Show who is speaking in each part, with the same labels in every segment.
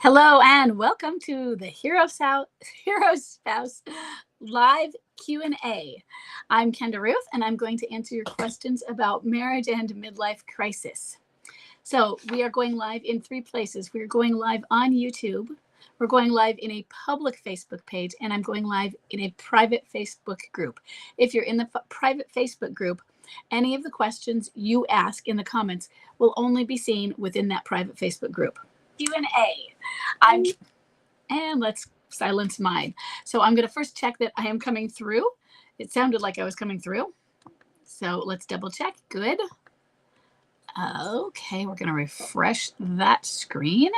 Speaker 1: Hello and welcome to the Hero Spouse live Q&A. I'm Kenda Ruth and I'm going to answer your questions about marriage and midlife crisis. So we are going live in 3 places. We're going live on YouTube. We're going live in a public Facebook page, and I'm going live in a private Facebook group. If you're in the private Facebook group, any of the questions you ask in the comments will only be seen within that private Facebook group. Q&A. And let's silence mine. So I'm going to first check that I am coming through. It sounded like I was coming through. So let's double check. Good. Okay, we're going to refresh that screen.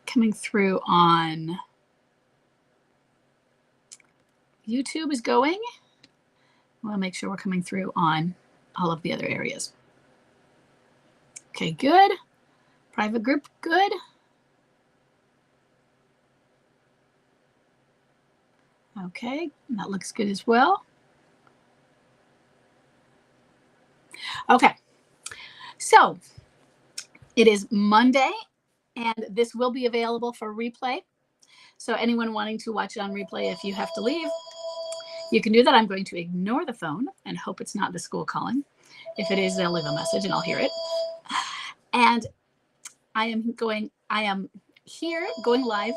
Speaker 1: Coming through on YouTube is going. We'll make sure we're coming through on all of the other areas. Okay, good. Private group, good. Okay, that looks good as well. Okay, so it is Monday, and this will be available for replay. So anyone wanting to watch it on replay, if you have to leave, you can do that. I'm going to ignore the phone and hope it's not the school calling. If it is, they'll leave a message and I'll hear it. And I am here going live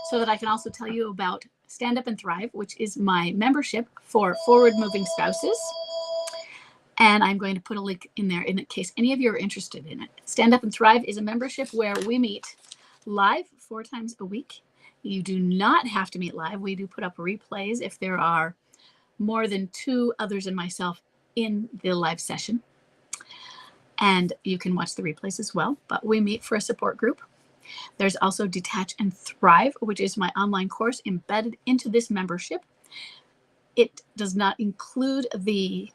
Speaker 1: so that I can also tell you about Stand Up and Thrive, which is my membership for forward moving spouses. And I'm going to put a link in there in case any of you are interested in it. Stand Up and Thrive is a membership where we meet live 4 times a week. You do not have to meet live. We do put up replays if there are more than 2 others and myself in the live session. And you can watch the replays as well, but we meet for a support group. There's also Detach and Thrive, which is my online course embedded into this membership. It does not include the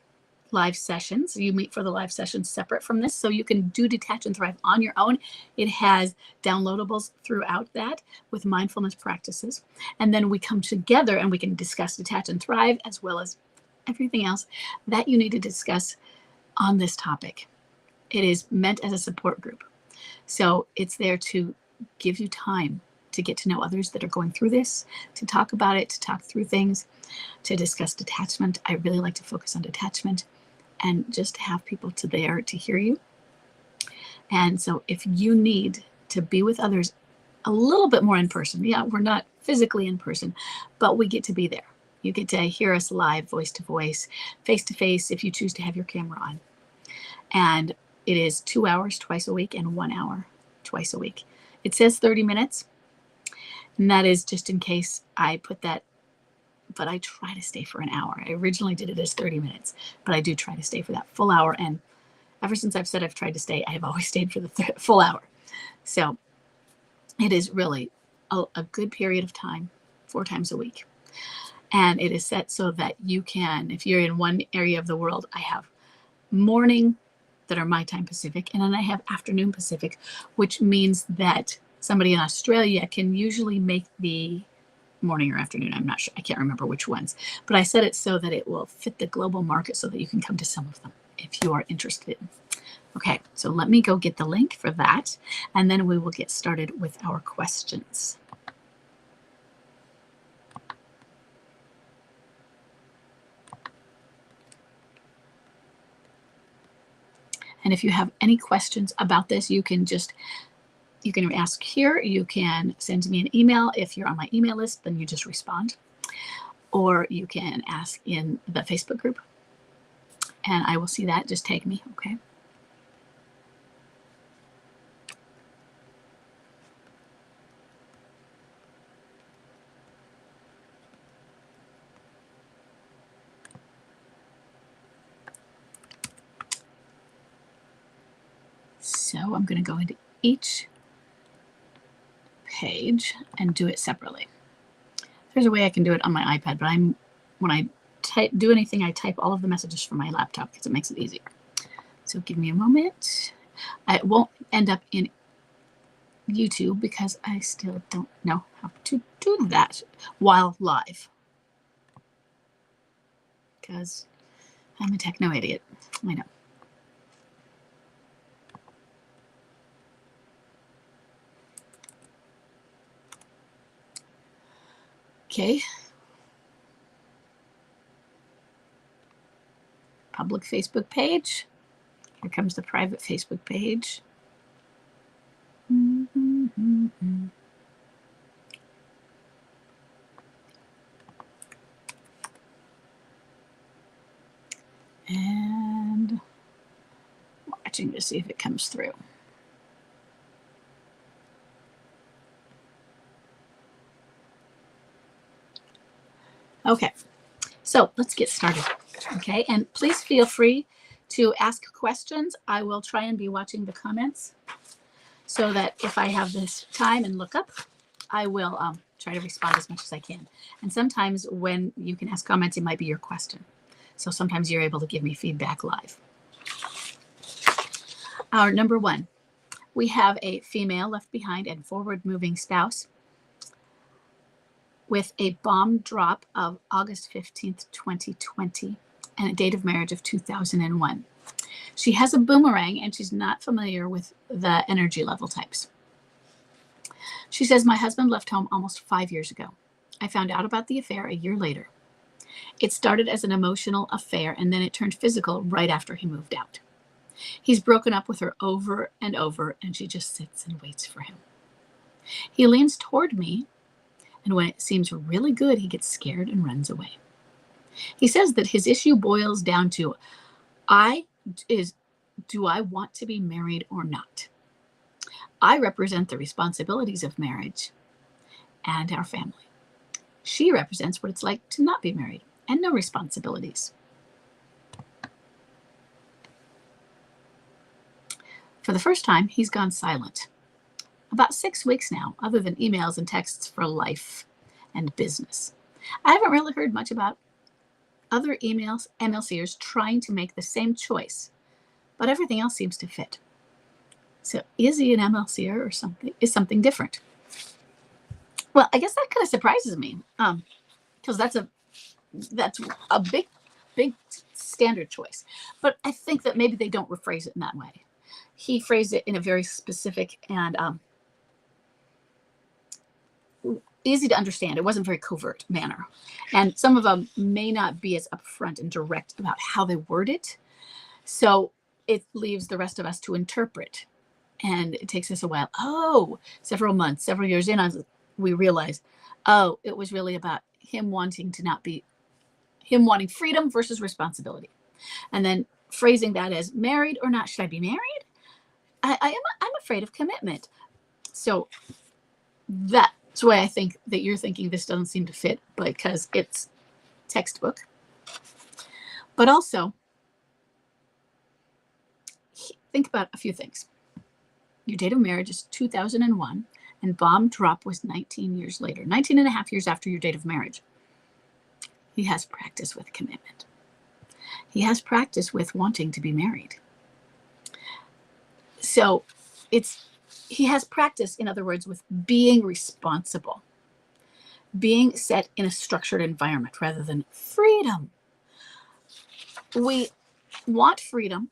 Speaker 1: live sessions. You meet for the live sessions separate from this, so you can do Detach and Thrive on your own. It has downloadables throughout that with mindfulness practices. And then we come together and we can discuss Detach and Thrive as well as everything else that you need to discuss on this topic. It is meant as a support group. So it's there to give you time to get to know others that are going through this, to talk about it, to talk through things, to discuss detachment. I really like to focus on detachment and just have people there to hear you. And so if you need to be with others a little bit more in person, yeah, we're not physically in person, but we get to be there. You get to hear us live, voice to voice, face to face, if you choose to have your camera on. And it is 2 hours twice a week and 1 hour twice a week. It says 30 minutes, and that is just in case I put that, but I try to stay for an hour. I originally did it as 30 minutes, but I do try to stay for that full hour. And ever since I've said I've tried to stay, I have always stayed for the full hour. So it is really a good period of time, 4 times a week. And it is set so that you can, if you're in one area of the world, I have morning that are my time Pacific, and then I have afternoon Pacific, which means that somebody in Australia can usually make the morning or afternoon. I'm not sure. I can't remember which ones, but I set it so that it will fit the global market so that you can come to some of them if you are interested. Okay, so let me go get the link for that, and then we will get started with our questions. And if you have any questions about this, you can ask here. You can send me an email. If you're on my email list, then you just respond. Or you can ask in the Facebook group. And I will see that. Just tag me, okay? So I'm going to go into each page and do it separately. There's a way I can do it on my iPad, but when I do anything, I type all of the messages from my laptop because it makes it easier. So give me a moment. I won't end up in YouTube because I still don't know how to do that while live. Because I'm a techno idiot. I know. Okay. Public Facebook page. Here comes the private Facebook page. And watching to see if it comes through. Okay, so let's get started. Okay, and please feel free to ask questions. I will try and be watching the comments so that if I have this time and look up, I will try to respond as much as I can. And sometimes when you can ask comments, it might be your question. So sometimes you're able to give me feedback live. Our number one, we have a female left behind and forward moving spouse with a bomb drop of August 15th, 2020, and a date of marriage of 2001. She has a boomerang and she's not familiar with the energy level types. She says, my husband left home almost 5 years ago. I found out about the affair a year later. It started as an emotional affair and then it turned physical right after he moved out. He's broken up with her over and over and she just sits and waits for him. He leans toward me, and when it seems really good, he gets scared and runs away. He says that his issue boils down to, do I want to be married or not? I represent the responsibilities of marriage and our family. She represents what it's like to not be married and no responsibilities. For the first time, he's gone silent. About 6 weeks now, other than emails and texts for life and business. I haven't really heard much about other MLCers trying to make the same choice, but everything else seems to fit. So is he an MLCer or something? Is something different? Well, I guess that kind of surprises me, because that's a big standard choice. But I think that maybe they don't rephrase it in that way. He phrased it in a very specific and easy to understand. It wasn't very covert manner. And some of them may not be as upfront and direct about how they word it. So it leaves the rest of us to interpret. And it takes us a while. Several months, several years in, we realize, it was really about him wanting freedom versus responsibility. And then phrasing that as married or not. Should I be married? I'm afraid of commitment. So that's why I think that you're thinking this doesn't seem to fit, because it's textbook. But also, think about a few things. Your date of marriage is 2001, and bomb drop was 19 years later, 19 and a half years after your date of marriage. He has practice with commitment. He has practice with wanting to be married. So he has practice, in other words, with being responsible, being set in a structured environment rather than freedom. We want freedom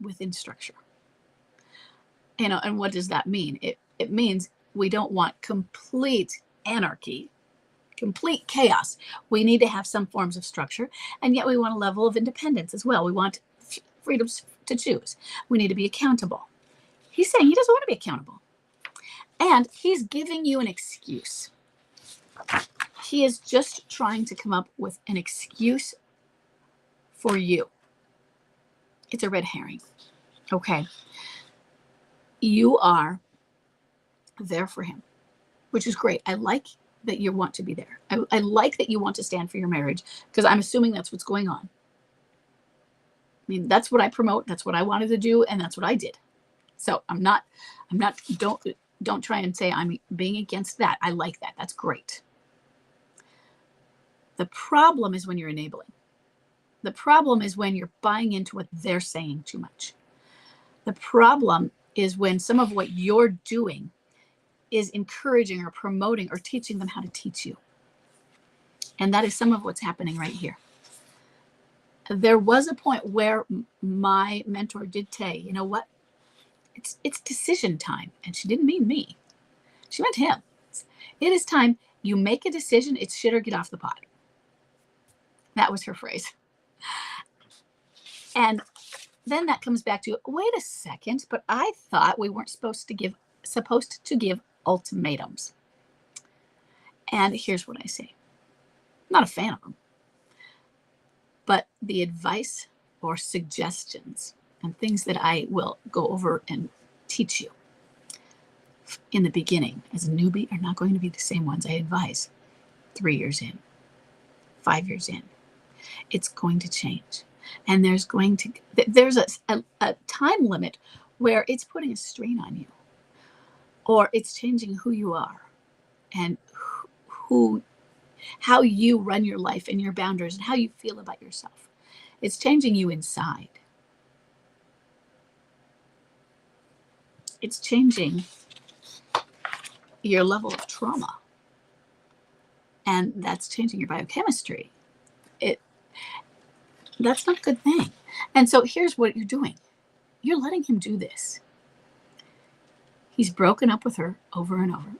Speaker 1: within structure. And what does that mean? It means we don't want complete anarchy, complete chaos. We need to have some forms of structure, and yet we want a level of independence as well. We want freedoms to choose. We need to be accountable. He's saying he doesn't want to be accountable. And he's giving you an excuse. He is just trying to come up with an excuse for you. It's a red herring. Okay. You are there for him, which is great. I like that you want to be there. I like that you want to stand for your marriage, because I'm assuming that's what's going on. I mean, that's what I promote. That's what I wanted to do. And that's what I did. So don't try and say I'm being against that. I like that. That's great. The problem is when you're enabling. The problem is when you're buying into what they're saying too much. The problem is when some of what you're doing is encouraging or promoting or teaching them how to teach you. And that is some of what's happening right here. There was a point where my mentor did say, you know what? It's decision time. And she didn't mean me. She meant him. It is time you make a decision, it's shit or get off the pot. That was her phrase. And then that comes back to, wait a second, but I thought we weren't supposed to give ultimatums. And here's what I say. I'm not a fan of them. But the advice or suggestions and things that I will go over and teach you in the beginning as a newbie are not going to be the same ones I advise 3 years in, 5 years in. It's going to change. And there's a time limit where it's putting a strain on you, or it's changing who you are and how you run your life and your boundaries and how you feel about yourself. It's changing you inside. It's changing your level of trauma. And that's changing your biochemistry. That's not a good thing. And so here's what you're doing. You're letting him do this. He's broken up with her over and over.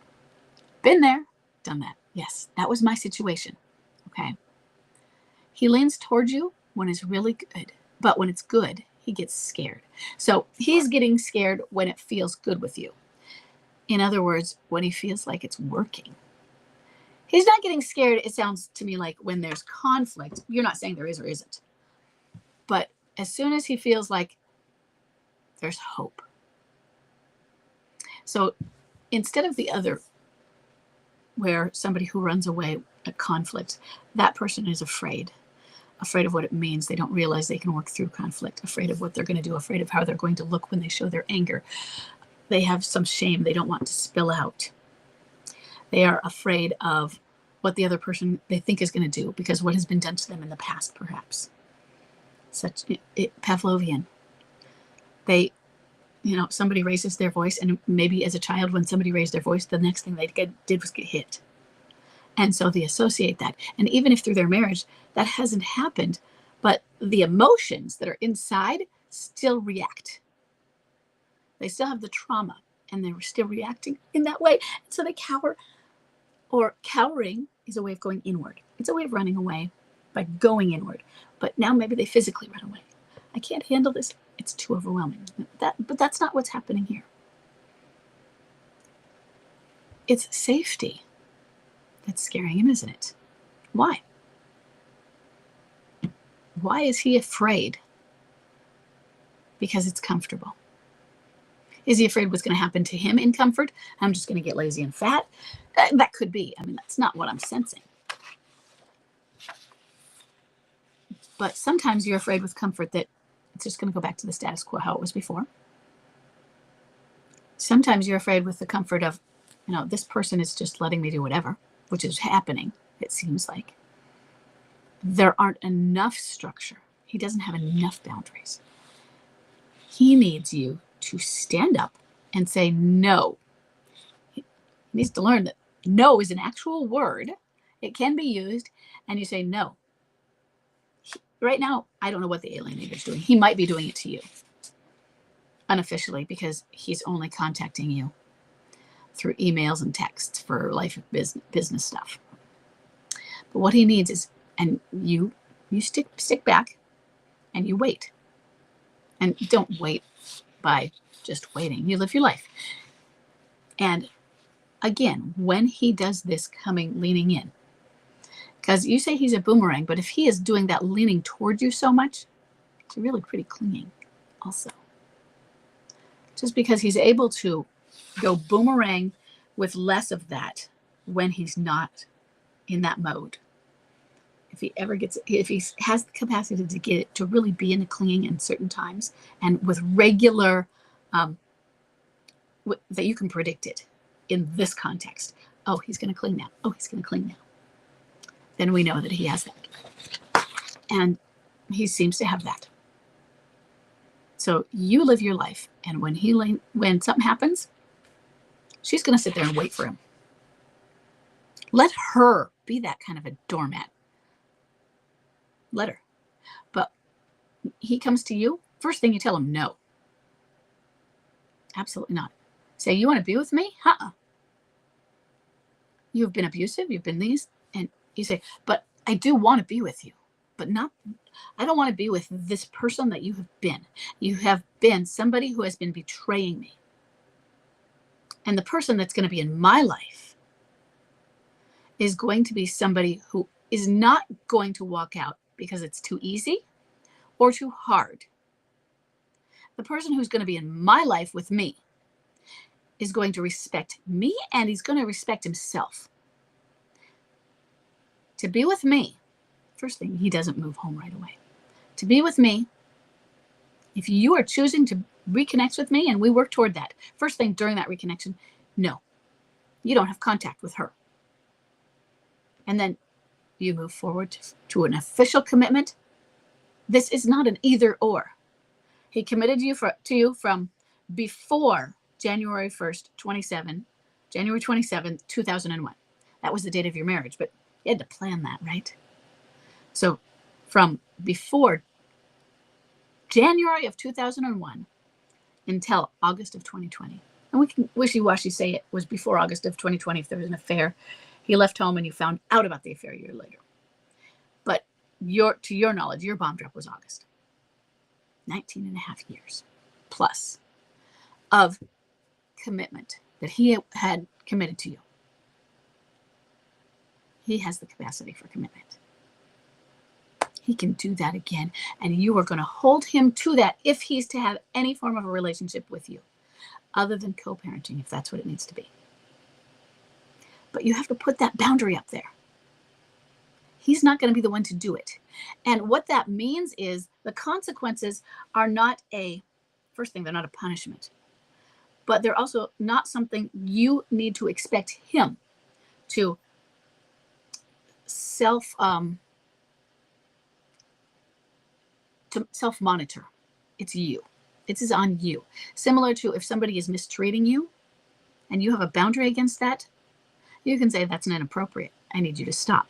Speaker 1: Been there, done that. Yes, that was my situation. Okay. He leans towards you when it's really good, but when it's good, he gets scared. So he's getting scared when it feels good with you. In other words, when he feels like it's working. He's not getting scared, it sounds to me like, when there's conflict. You're not saying there is or isn't. But as soon as he feels like there's hope. So instead of the other, where somebody who runs away at conflict, that person is afraid of what it means. They don't realize they can work through conflict, afraid of what they're going to do, afraid of how they're going to look when they show their anger. They have some shame they don't want to spill out. They are afraid of what the other person they think is going to do because what has been done to them in the past, perhaps. Pavlovian. Somebody raises their voice, and maybe as a child, when somebody raised their voice, the next thing they did was get hit. And so they associate that. And even if through their marriage that hasn't happened, but the emotions that are inside still react. They still have the trauma, and they're still reacting in that way. So they cower, or cowering is a way of going inward. It's a way of running away by going inward. But now maybe they physically run away. I can't handle this. It's too overwhelming. But that's not what's happening here. It's safety that's scaring him, isn't it? Why? Why is he afraid? Because it's comfortable. Is he afraid what's going to happen to him in comfort? I'm just going to get lazy and fat? That could be. I mean, that's not what I'm sensing. But sometimes you're afraid with comfort that it's just going to go back to the status quo, how it was before. Sometimes you're afraid with the comfort of, this person is just letting me do whatever, which is happening, it seems like. There aren't enough structure. He doesn't have enough boundaries. He needs you to stand up and say no. He needs to learn that no is an actual word. It can be used, and you say no. Right now, I don't know what the alienator is doing. He might be doing it to you unofficially because he's only contacting you through emails and texts for life business stuff. But what he needs is, and you stick back and you wait. And don't wait by just waiting. You live your life. And again, when he does this leaning in, because you say he's a boomerang, but if he is doing that leaning toward you so much, it's really pretty clinging also. Just because he's able to go boomerang with less of that when he's not in that mode. If he has the capacity to get it, to really be in the clinging in certain times and with regular, that you can predict it in this context. Oh, he's going to cling now. Oh, he's going to cling now. Then we know that he has that. And he seems to have that. So you live your life. And when something happens, she's going to sit there and wait for him. Let her be that kind of a doormat. Let her. But he comes to you, first thing you tell him, no. Absolutely not. Say, you want to be with me? You've been abusive, you've been these, and you say, but I do want to be with you, but not, I don't want to be with this person that you have been. You have been somebody who has been betraying me. And the person that's going to be in my life is going to be somebody who is not going to walk out because it's too easy or too hard. The person who's going to be in my life with me is going to respect me, and he's going to respect himself. To be with me, first thing, he doesn't move home right away. To be with me, if you are choosing to reconnect with me and we work toward that, first thing during that reconnection, no, you don't have contact with her. And then you move forward to an official commitment. This is not an either or. He committed to you from before January 1st, January 27th, 2001. That was the date of your marriage, but you had to plan that, right? So from before January of 2001 until August of 2020. And we can wishy-washy say it was before August of 2020 if there was an affair. He left home and you found out about the affair a year later. But to your knowledge, your bomb drop was August. 19 and a half years plus of commitment that he had committed to you. He has the capacity for commitment. He can do that again, and you are going to hold him to that if he's to have any form of a relationship with you, other than co-parenting, if that's what it needs to be. But you have to put that boundary up there. He's not going to be the one to do it. And what that means is the consequences are not first thing, they're not a punishment, but they're also not something you need to expect him to self-monitor. It's you. It is on you. Similar to if somebody is mistreating you and you have a boundary against that, you can say that's inappropriate. I need you to stop.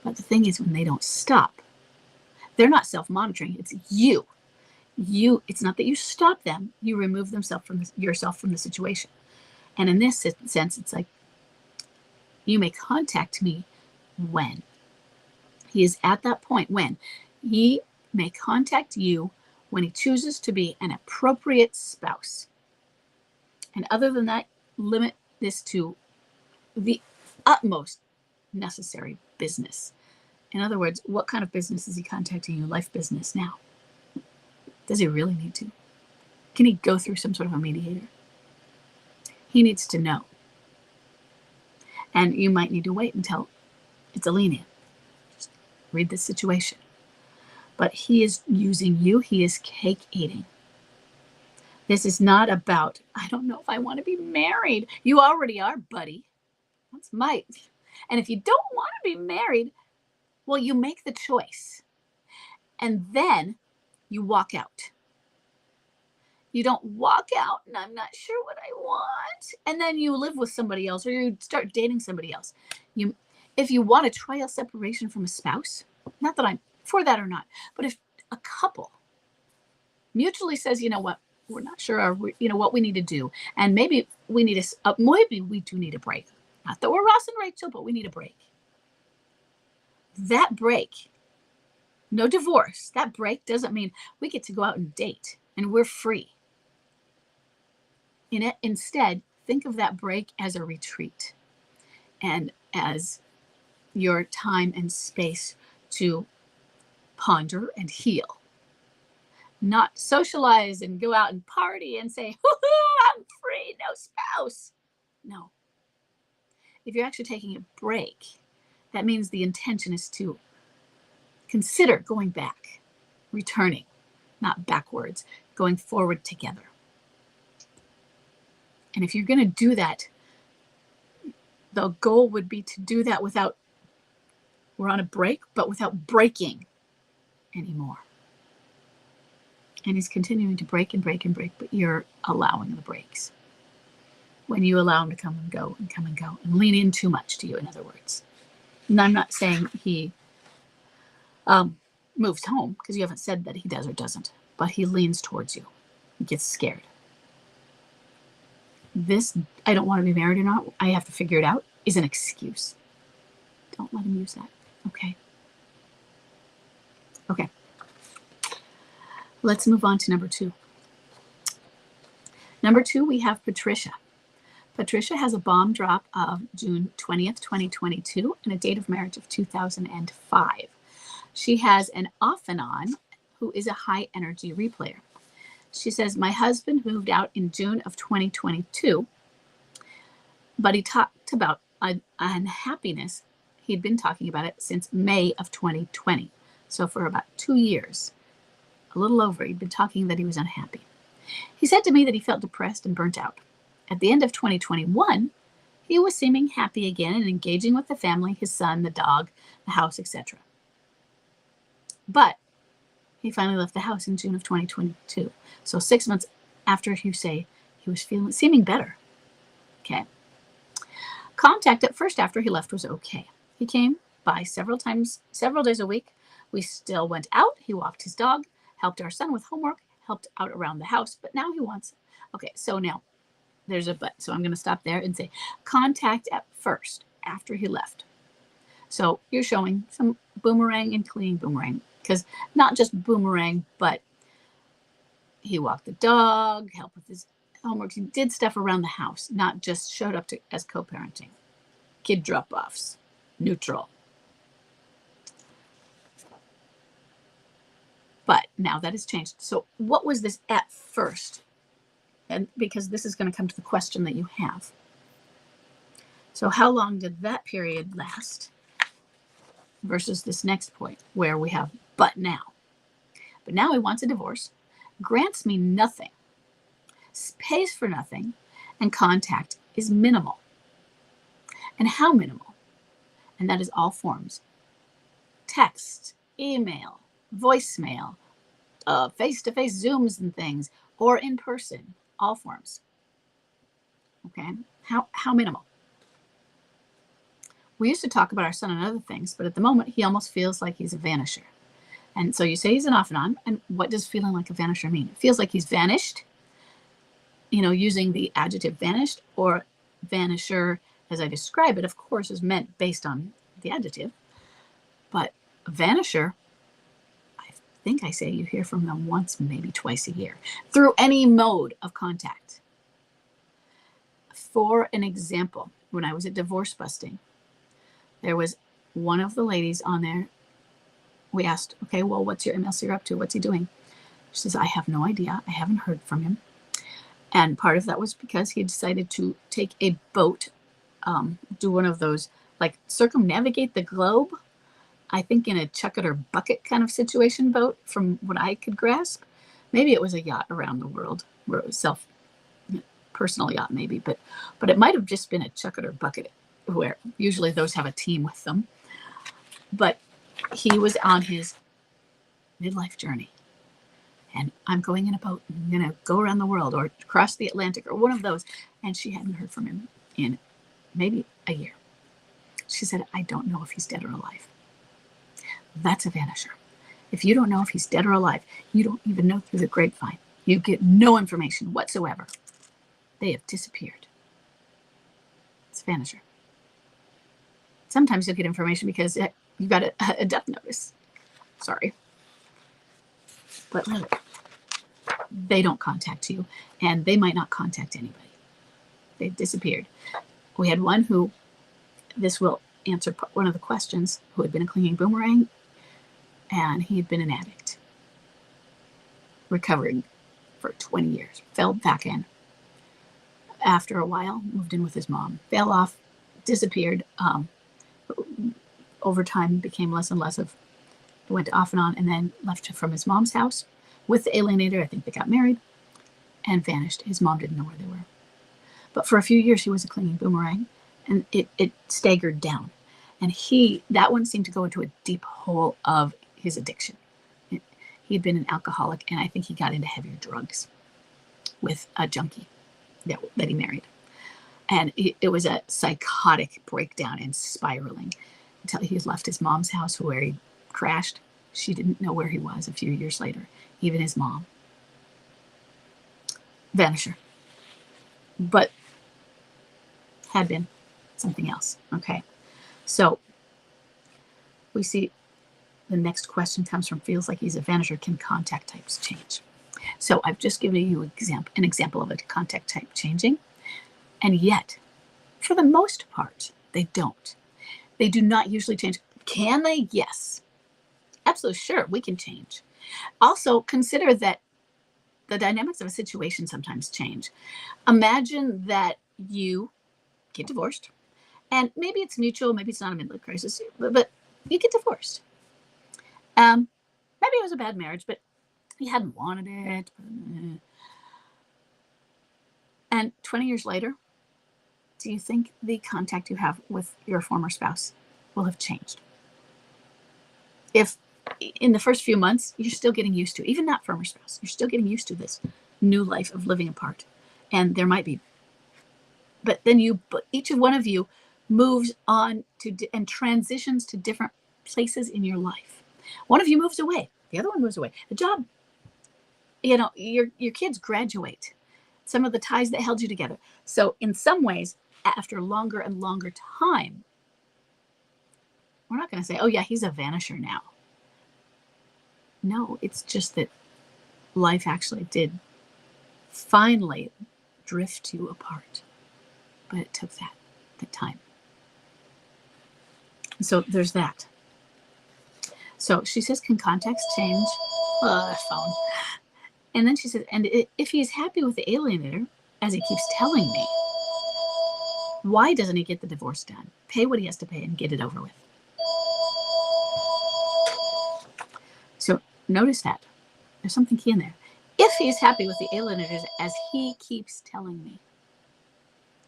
Speaker 1: But the thing is, when they don't stop, they're not self-monitoring. It's you. It's not that you stop them. You remove yourself from the situation. And in this sense, it's like you may contact me when he is at that point, when he may contact you when he chooses to be an appropriate spouse. And other than that, limit this to the utmost necessary business. In other words, what kind of business is he contacting you? Life business now. Does he really need to? Can he go through some sort of a mediator? He needs to know. And you might need to wait until it's a lenient. Just read the situation. But he is using you. He is cake eating. This is not about, I don't know if I want to be married. You already are, buddy. That's my. And if you don't want to be married, well, you make the choice. And then you walk out. You don't walk out and I'm not sure what I want. And then you live with somebody else or you start dating somebody else. If you want a trial separation from a spouse, not that I'm for that or not, but if a couple mutually says, you know what, we're not sure, what we need to do. And maybe we need maybe we do need a break. Not that we're Ross and Rachel, but we need a break. That break, no divorce, that break doesn't mean we get to go out and date and we're free. Instead, think of that break as a retreat and as your time and space to ponder and heal. Not socialize and go out and party and say, hoo-hoo, I'm free, no spouse. No. If you're actually taking a break, that means the intention is to consider going back, returning, not backwards, going forward together. And if you're going to do that, the goal would be to do that we're on a break, but without breaking anymore. And he's continuing to break and break and break, but you're allowing the breaks. When you allow him to come and go and lean in too much to you, in other words. And I'm not saying he moves home, because you haven't said that he does or doesn't, but he leans towards you. He gets scared. This, I don't want to be married or not, I have to figure it out. is an excuse. Don't let him use that. Okay. Okay. Let's move on to number 2. Number 2, we have Patricia. Patricia has a bomb drop of June 20th, 2022, and a date of marriage of 2005. She has an off and on who is a high energy replayer. She says, my husband moved out in June of 2022, but he talked about unhappiness. He'd been talking about it since May of 2020. So for about 2 years, a little over, he'd been talking that he was unhappy. He said to me that he felt depressed and burnt out. At the end of 2021, he was seeming happy again and engaging with the family, his son, the dog, the house, etc. But he finally left the house in June of 2022. So 6 months after you say he was seeming better. Okay. Contact at first after he left was okay. He came by several times, several days a week. We still went out. He walked his dog, helped our son with homework, helped out around the house, but now he wants. Okay, so now there's a but. So I'm going to stop there and say contact at first after he left. So you're showing some boomerang and cleaning boomerang, because not just boomerang, but he walked the dog, helped with his homework. He did stuff around the house, not just showed up as co-parenting. Kid drop-offs, neutral. But now that has changed. So what was this at first? And because this is going to come to the question that you have. So how long did that period last versus this next point where we have but now? But now he wants a divorce, grants me nothing, pays for nothing, and contact is minimal. And how minimal? And that is all forms. Text, email, voicemail, face-to-face Zooms and things, or in person, all forms. Okay, how minimal? We used to talk about our son and other things, but at the moment, he almost feels like he's a vanisher. And so you say he's an off and on, and what does feeling like a vanisher mean? It feels like he's vanished, using the adjective vanished, or vanisher, as I describe it, of course, is meant based on the adjective. But a vanisher, I think I say you hear from them once, maybe twice a year, through any mode of contact. For an example, when I was at divorce busting, there was one of the ladies on there. We asked, okay, well, what's your MLC up to? What's he doing? She says, I have no idea. I haven't heard from him. And part of that was because he had decided to take a boat, do one of those, like circumnavigate the globe, I think in a chuck it or bucket kind of situation boat, from what I could grasp. Maybe it was a yacht around the world, where it was personal yacht maybe, but it might have just been a chuck it or bucket, where usually those have a team with them. But he was on his midlife journey. And I'm going in a boat, and I'm going to go around the world or cross the Atlantic or one of those. And she hadn't heard from him in maybe a year. She said, I don't know if he's dead or alive. That's a vanisher. If you don't know if he's dead or alive, you don't even know through the grapevine. You get no information whatsoever. They have disappeared. It's a vanisher. Sometimes you'll get information because you got a death notice. Sorry. But really, they don't contact you, and they might not contact anybody. They've disappeared. We had one who, this will answer one of the questions, who had been a clinging boomerang, and he had been an addict, recovering for 20 years, fell back in. After a while, moved in with his mom, fell off, disappeared. Over time, became less and less of, went off and on, and then left from his mom's house with the alienator. I think they got married and vanished. His mom didn't know where they were. But for a few years, he was a clinging boomerang, and it staggered down. And that one seemed to go into a deep hole of his addiction. He had been an alcoholic, and I think he got into heavier drugs with a junkie that he married. And it was a psychotic breakdown and spiraling until he left his mom's house where he crashed. She didn't know where he was a few years later, even his mom. Vanisher. But had been something else. Okay. So we see the next question comes from feels like he's a vanisher. Can contact types change? So I've just given you an example of a contact type changing. And yet, for the most part, they don't. They do not usually change. Can they? Yes. Absolutely. Sure, we can change. Also, consider that the dynamics of a situation sometimes change. Imagine that you get divorced, and maybe it's mutual, maybe it's not a midlife crisis, but you get divorced. Maybe it was a bad marriage, but you hadn't wanted it. And 20 years later, do you think the contact you have with your former spouse will have changed? If in the first few months, you're still getting used to, even not former spouse, you're still getting used to this new life of living apart. And there might be, but then each of one of you moves on to and transitions to different places in your life. One of you moves away, the other one moves away. The job, your kids graduate. Some of the ties that held you together. So in some ways, after longer and longer time, we're not going to say, oh yeah, he's a vanisher now. No, it's just that life actually did finally drift you apart. But it took that time. So there's that. So she says, can context change? Phone. And then she says, and if he's happy with the alienator, as he keeps telling me, why doesn't he get the divorce done? Pay what he has to pay and get it over with. So notice that. There's something key in there. If he's happy with the alienators, as he keeps telling me,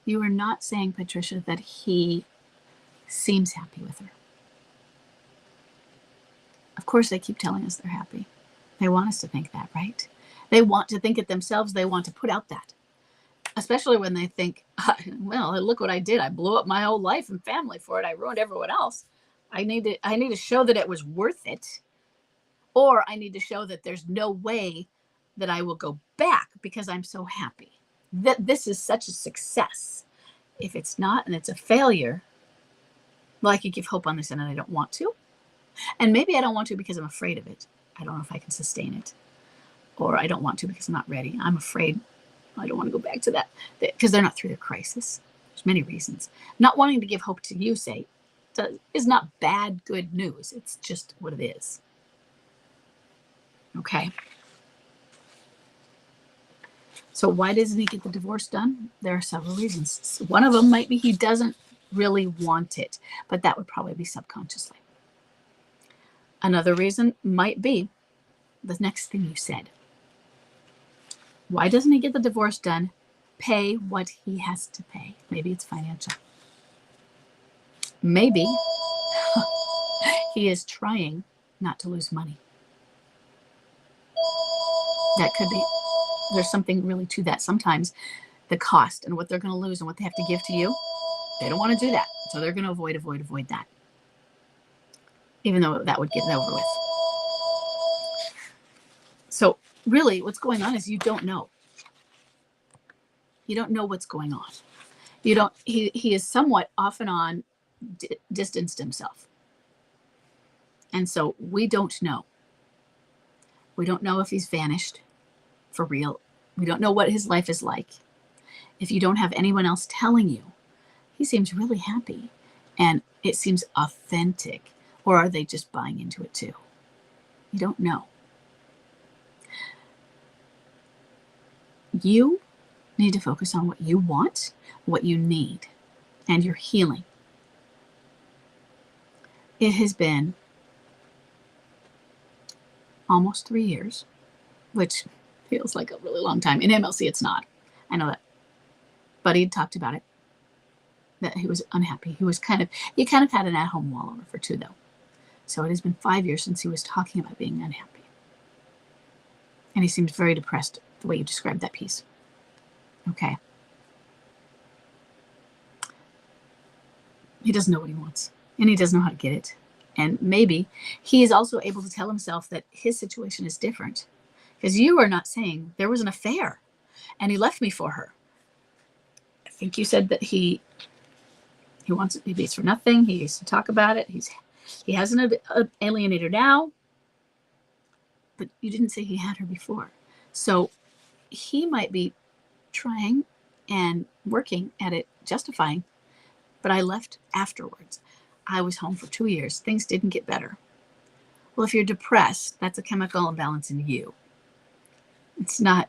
Speaker 1: you are not saying, Patricia, that he seems happy with her. Of course, they keep telling us they're happy. They want us to think that, right? They want to think it themselves. They want to put out that, especially when they think, well, look what I did. I blew up my whole life and family for it. I ruined everyone else. I need to show that it was worth it, or I need to show that there's no way that I will go back because I'm so happy that this is such a success. If it's not and it's a failure, well, I could give hope on this and I don't want to. And maybe I don't want to because I'm afraid of it. I don't know if I can sustain it. Or I don't want to because I'm not ready. I'm afraid. I don't want to go back to that because they're not through their crisis. There's many reasons. Not wanting to give hope to you, say, is not bad, good news. It's just what it is. Okay. So why doesn't he get the divorce done? There are several reasons. One of them might be he doesn't really want it, but that would probably be subconsciously. Another reason might be the next thing you said. Why doesn't he get the divorce done? Pay what he has to pay. Maybe it's financial. Maybe he is trying not to lose money. That could be, there's something really to that. Sometimes the cost and what they're going to lose and what they have to give to you, they don't want to do that. So they're going to avoid that. Even though that would get it over with. So really what's going on is you don't know. You don't know what's going on. He is somewhat off and on distanced himself. And so we don't know. We don't know if he's vanished for real. We don't know what his life is like. If you don't have anyone else telling you, he seems really happy and it seems authentic. Or are they just buying into it too? You don't know. You need to focus on what you want, what you need, and your healing. It has been almost 3 years, which feels like a really long time. In MLC, it's not. I know that. But he talked about it, that he was unhappy. You kind of had an at-home wallower for 2, though. So it has been 5 years since he was talking about being unhappy. And he seemed very depressed the way you described that piece. Okay. He doesn't know what he wants. And he doesn't know how to get it. And maybe he is also able to tell himself that his situation is different. Because you are not saying there was an affair and he left me for her. I think you said that he He pays for nothing. He used to talk about it. He has an alienator now, but you didn't say he had her before. So he might be trying and working at it, justifying, but I left afterwards. I was home for 2 years. Things didn't get better. Well, if you're depressed, that's a chemical imbalance in you. It's not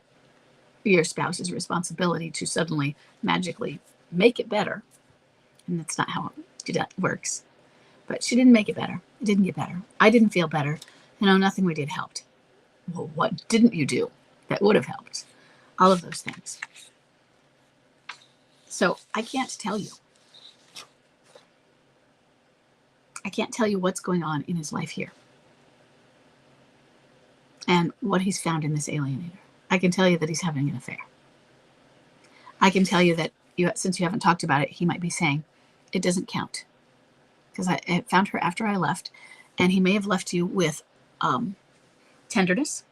Speaker 1: your spouse's responsibility to suddenly magically make it better. And that's not how it works. But she didn't make it better. It didn't get better. I didn't feel better. Nothing we did helped. Well, what didn't you do that would have helped? All of those things. So I can't tell you. I can't tell you what's going on in his life here and what he's found in this alienator. I can tell you that he's having an affair. I can tell you that since you haven't talked about it, he might be saying, it doesn't count. Because I found her after I left, and he may have left you with tenderness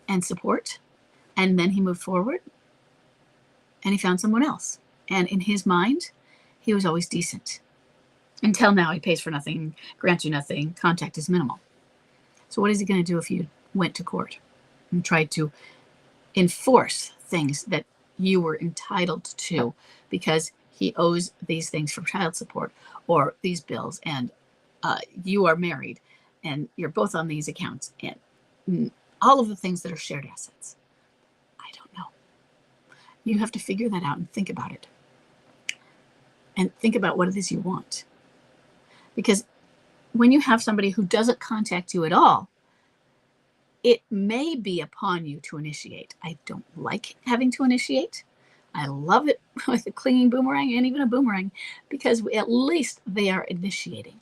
Speaker 1: and support, and then he moved forward, and he found someone else. And in his mind, he was always decent. Until now, he pays for nothing, grants you nothing, contact is minimal. So what is he going to do if you went to court and tried to enforce things that you were entitled to because he owes these things for child support or these bills, and you are married and you're both on these accounts and all of the things that are shared assets? I don't know. You have to figure that out and think about it. And think about what it is you want. Because when you have somebody who doesn't contact you at all, it may be upon you to initiate. I don't like having to initiate. I love it with a clinging boomerang and even a boomerang, because at least they are initiating.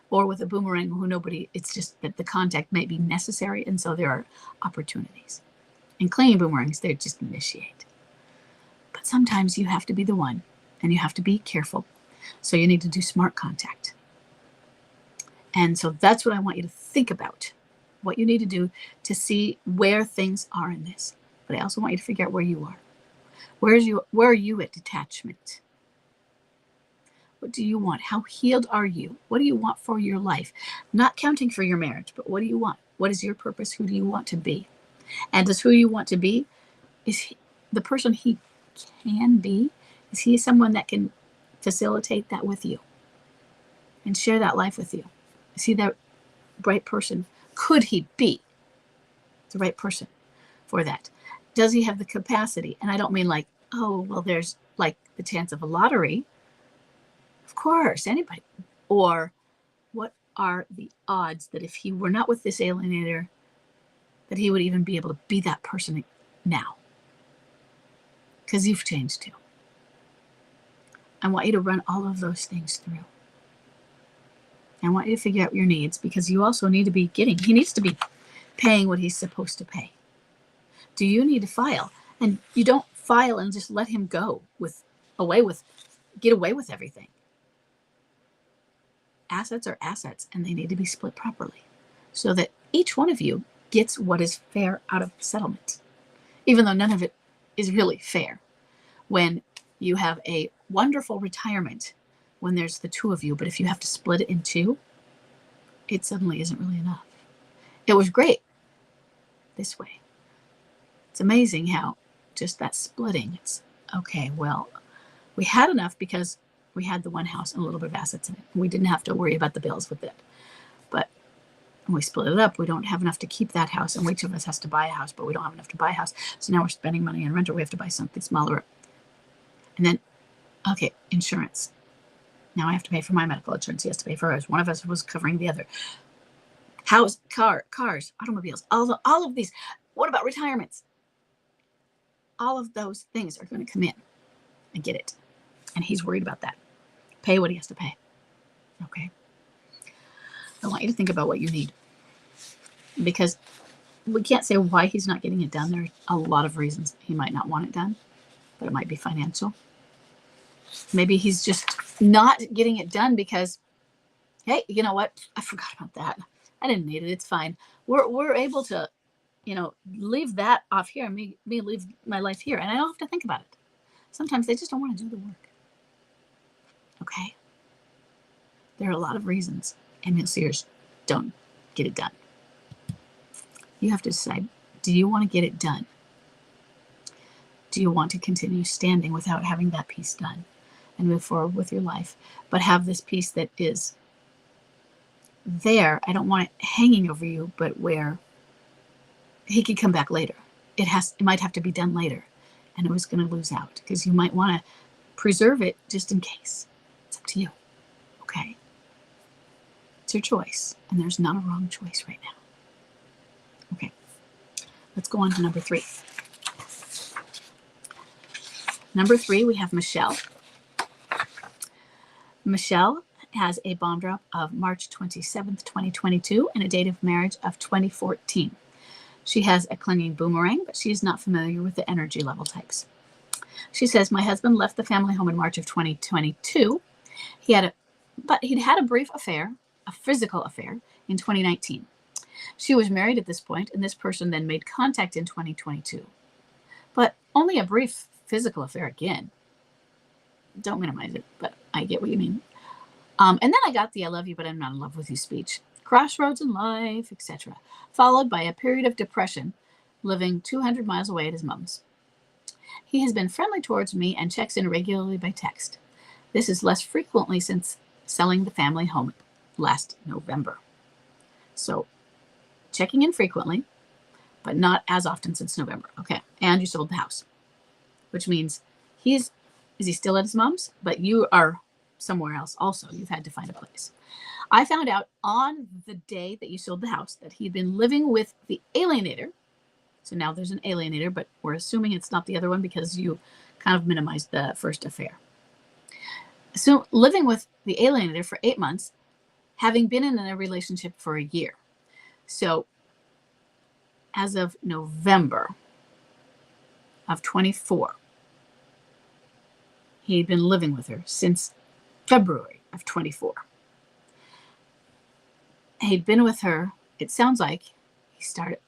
Speaker 1: Or with a boomerang it's just that the contact may be necessary, and so there are opportunities. In clinging boomerangs, they just initiate. But sometimes you have to be the one, and you have to be careful. So you need to do smart contact. And so that's what I want you to think about, what you need to do to see where things are in this. But I also want you to figure out where you are. Where are you at detachment? What do you want? How healed are you? What do you want for your life? Not counting for your marriage, but what do you want? What is your purpose? Who do you want to be? And does who you want to be, is he the person he can be? Is he someone that can facilitate that with you and share that life with you? Is he the right person? Could he be the right person for that? Does he have the capacity? And I don't mean like, oh, well, there's like the chance of a lottery. Of course, anybody. Or what are the odds that if he were not with this alienator, that he would even be able to be that person now? Because you've changed too. I want you to run all of those things through. I want you to figure out your needs, because you also need to be he needs to be paying what he's supposed to pay. Do you need to file? And you don't file and just let him get away with everything. Assets are assets, and they need to be split properly so that each one of you gets what is fair out of the settlement, even though none of it is really fair. When you have a wonderful retirement, when there's the two of you, but if you have to split it in two, it suddenly isn't really enough. It was great this way. It's amazing how just that splitting, it's okay, well, we had enough because we had the one house and a little bit of assets in it. We didn't have to worry about the bills with it. But when we split it up, we don't have enough to keep that house, and each of us has to buy a house, but we don't have enough to buy a house. So now we're spending money on rent, or we have to buy something smaller. And then, okay, insurance. Now I have to pay for my medical insurance. He has to pay for hers. One of us was covering the other. House, cars, automobiles, all of these. What about retirements? All of those things are going to come in and get it. And he's worried about that. Pay what he has to pay. Okay? I want you to think about what you need. Because we can't say why he's not getting it done. There are a lot of reasons he might not want it done. But it might be financial. Maybe he's just not getting it done because, hey, you know what? I forgot about that. I didn't need it. It's fine. We're able to, leave that off here and me leave my life here. And I don't have to think about it. Sometimes they just don't want to do the work. Okay? There are a lot of reasons Emil Sears don't get it done. You have to decide, do you want to get it done? Do you want to continue standing without having that piece done and move forward with your life, but have this piece that is there? I don't want it hanging over you, but where he could come back later. It might have to be done later, and it was going to lose out because you might want to preserve it just in case. It's up to you. Okay? It's your choice, and there's not a wrong choice right now. Okay. Let's go on to number 3. Number 3, we have Michelle. Michelle has a bomb drop of March 27th, 2022, and a date of marriage of 2014. She has a clinging boomerang, but she is not familiar with the energy level types. She says, my husband left the family home in March of 2022. He'd had a brief affair, a physical affair, in 2019. She was married at this point, and this person then made contact in 2022. But only a brief physical affair again. Don't minimize it, but I get what you mean. And then I got the I love you, but I'm not in love with you speech. Crossroads in life, etc. Followed by a period of depression, living 200 miles away at his mom's. He has been friendly towards me and checks in regularly by text. This is less frequently since selling the family home last November. So, checking in frequently, but not as often since November. Okay, and you sold the house, which means is he still at his mom's? But you are somewhere else also. You've had to find a place. I found out on the day that you sold the house that he'd been living with the alienator. So now there's an alienator, but we're assuming it's not the other one because you kind of minimized the first affair. So living with the alienator for 8 months, having been in a relationship for a year. So as of November of 24, he'd been living with her since February of 24. He'd been with her, it sounds like he started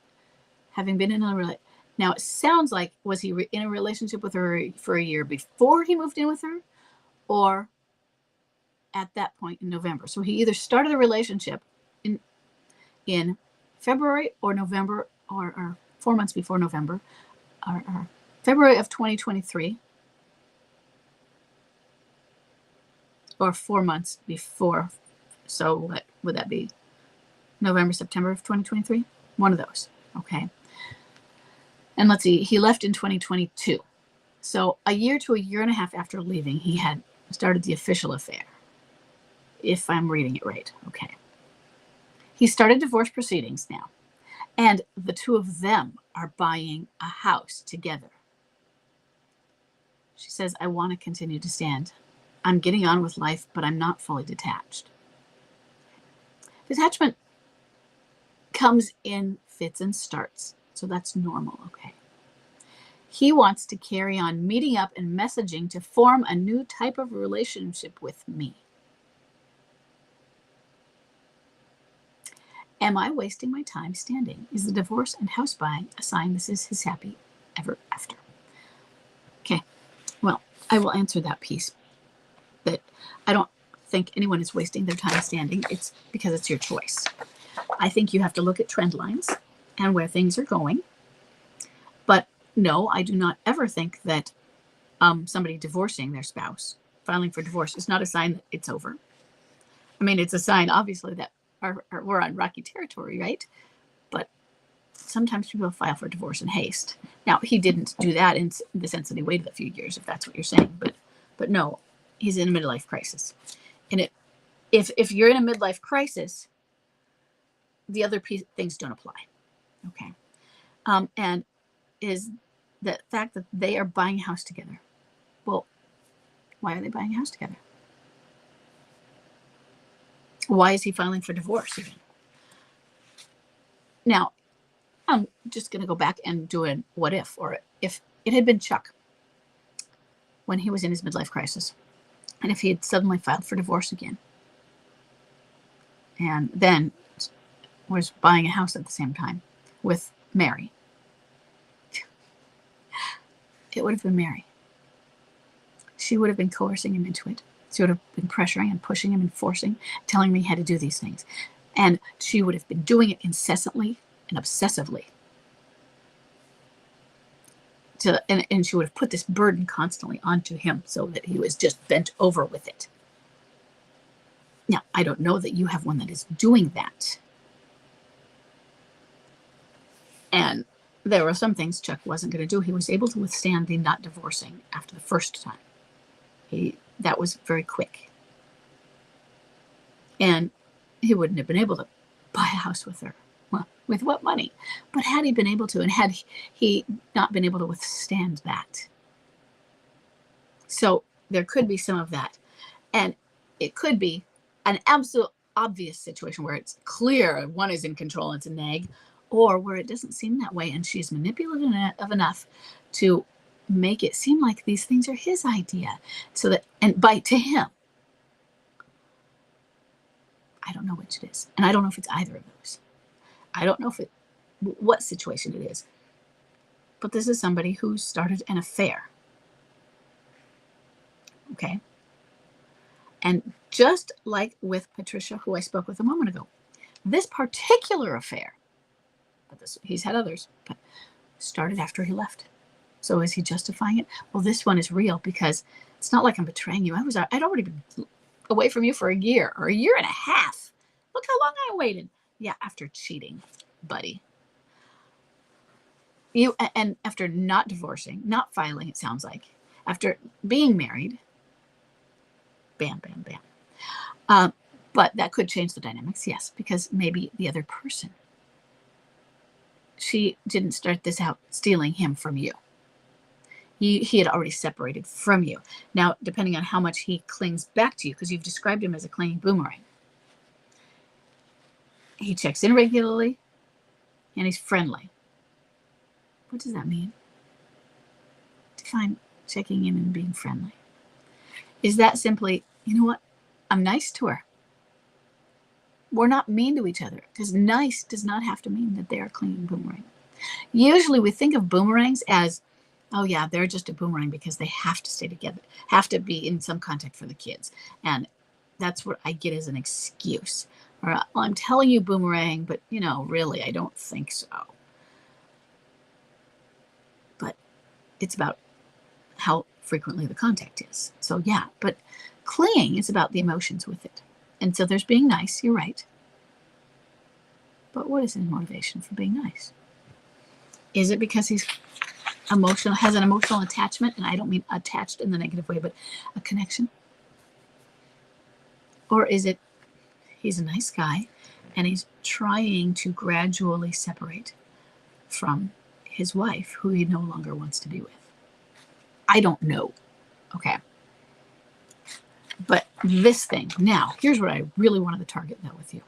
Speaker 1: having been in a relationship. Now it sounds like, was he in a relationship with her for a year before he moved in with her, or at that point in November? So he either started a relationship in February or November, or 4 months before November, or February of 2023, or 4 months before. So what would that be? November, September of 2023? One of those. Okay. And let's see, he left in 2022. So a year to a year and a half after leaving, he had started the official affair, if I'm reading it right. Okay. He started divorce proceedings now, and the two of them are buying a house together. She says, I want to continue to stand. I'm getting on with life, but I'm not fully detached. Detachment comes in fits and starts, so that's normal, okay? He wants to carry on meeting up and messaging to form a new type of relationship with me. Am I wasting my time standing? Is the divorce and house buying a sign this is his happy ever after? Okay, well, I will answer that piece. But I don't think anyone is wasting their time standing. It's because it's your choice. I think you have to look at trend lines and where things are going. But no, I do not ever think that somebody divorcing their spouse, filing for divorce, is not a sign that it's over. I mean, it's a sign, obviously, that we're on rocky territory, right? But sometimes people file for divorce in haste. Now, he didn't do that in the sense that he waited a few years, if that's what you're saying. But no, he's in a midlife crisis. And if you're in a midlife crisis, the other things don't apply. Okay. And is the fact that they are buying a house together. Well, why are they buying a house together? Why is he filing for divorce even? Now, I'm just going to go back and do a what if, or if it had been Chuck when he was in his midlife crisis, and if he had suddenly filed for divorce again, and then was buying a house at the same time with Mary, it would have been Mary. She would have been coercing him into it. She would have been pressuring and pushing him and forcing, telling me how to do these things. And she would have been doing it incessantly and obsessively. And she would have put this burden constantly onto him so that he was just bent over with it. Now, I don't know that you have one that is doing that. And there were some things Chuck wasn't going to do. He was able to withstand the not divorcing after the first time. That was very quick. And he wouldn't have been able to buy a house with her. Well, with what money? But had he been able to, and had he not been able to withstand that. So there could be some of that. And it could be an absolute obvious situation where it's clear one is in control and it's a nag, or where it doesn't seem that way and she's manipulative enough to make it seem like these things are his idea. So that, and by to him. I don't know which it is. And I don't know if it's either of those. I don't know what situation it is. But this is somebody who started an affair. Okay. And just like with Patricia, who I spoke with a moment ago, this particular affair, but he's had others, but started after he left. So is he justifying it? Well, this one is real because it's not like I'm betraying you. I'd already been away from you for a year or a year and a half. Look how long I waited. Yeah, after cheating, buddy. And after not divorcing, not filing, it sounds like, after being married, bam, bam, bam. But that could change the dynamics, yes, because maybe the other person, she didn't start this out stealing him from you. He had already separated from you. Now, depending on how much he clings back to you, because you've described him as a clinging boomerang. He checks in regularly, and he's friendly. What does that mean? Define checking in and being friendly. Is that simply, you know what? I'm nice to her. We're not mean to each other, because nice does not have to mean that they are clinging boomerang. Usually we think of boomerangs as, oh yeah, they're just a boomerang because they have to stay together, have to be in some contact for the kids. And that's what I get as an excuse. Or, well, I'm telling you boomerang, but really, I don't think so. But it's about how frequently the contact is. So yeah, but clinging is about the emotions with it. And so there's being nice, you're right. But what is his motivation for being nice? Is it because he's emotional, has an emotional attachment? And I don't mean attached in the negative way, but a connection? Or is it he's a nice guy and he's trying to gradually separate from his wife, who he no longer wants to be with? I don't know. Okay. But this thing, now, here's what I really wanted to target though with you.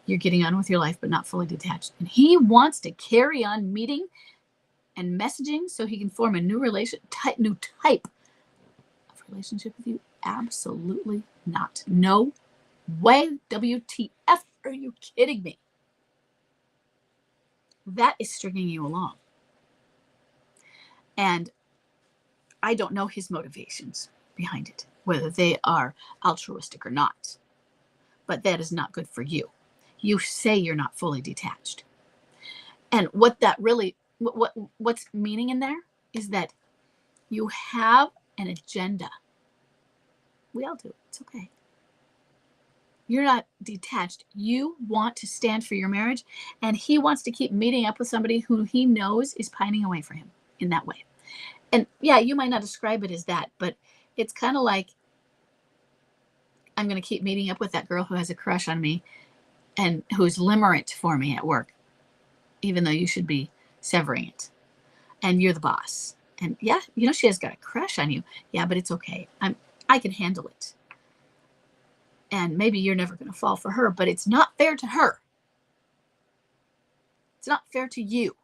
Speaker 1: You're getting on with your life, but not fully detached. And he wants to carry on meeting and messaging so he can form a new type of relationship with you. Absolutely not. No way. WTF. Are you kidding me? That is stringing you along. And I don't know his motivations behind it, whether they are altruistic or not. But that is not good for you. You say you're not fully detached. And what that really, what's meaning in there is that you have an agenda. We all do. It's okay. You're not detached. You want to stand for your marriage, and he wants to keep meeting up with somebody who he knows is pining away for him in that way. And yeah, you might not describe it as that, but it's kind of like, I'm going to keep meeting up with that girl who has a crush on me and who's limerent for me at work, even though you should be severing it. And you're the boss. And yeah, she has got a crush on you. Yeah, but it's okay. I can handle it. And maybe you're never going to fall for her, but it's not fair to her. It's not fair to you.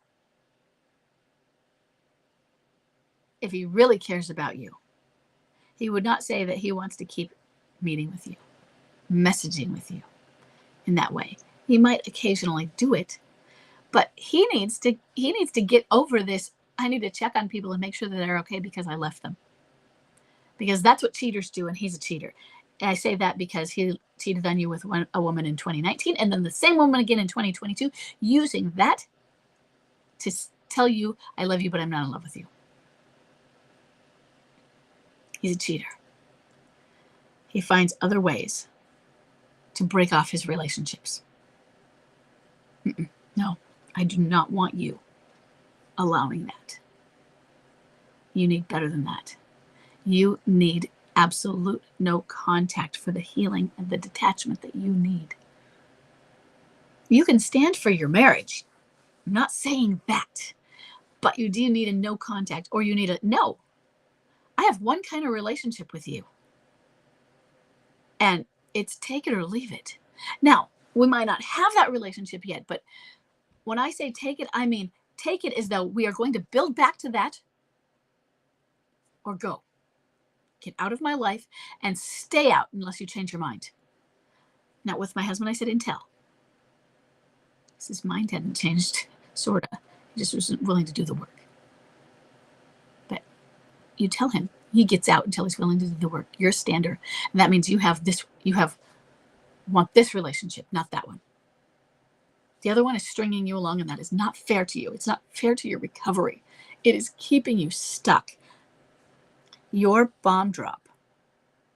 Speaker 1: If he really cares about you, he would not say that he wants to keep meeting with you, messaging with you in that way. He might occasionally do it, but he needs to get over this. I need to check on people and make sure that they're okay because I left them. because that's what cheaters do, and he's a cheater. And I say that because he cheated on you with a woman in 2019, and then the same woman again in 2022, using that to tell you, I love you, but I'm not in love with you. He's a cheater. He finds other ways to break off his relationships. No, I do not want you allowing that. You need better than that. You need absolute no contact for the healing and the detachment that you need. You can stand for your marriage. I'm not saying that, but you do need a no contact, or you need a no. I have one kind of relationship with you, and it's take it or leave it. Now, we might not have that relationship yet, but when I say take it, I mean take it as though we are going to build back to that, or go. Get out of my life and stay out unless you change your mind. Now, with my husband, I said until. His mind hadn't changed, sort of. He just wasn't willing to do the work. But you tell him he gets out until he's willing to do the work. You're a stander. And that means you want this relationship, not that one. The other one is stringing you along, and that is not fair to you. It's not fair to your recovery. It is keeping you stuck. Your bomb drop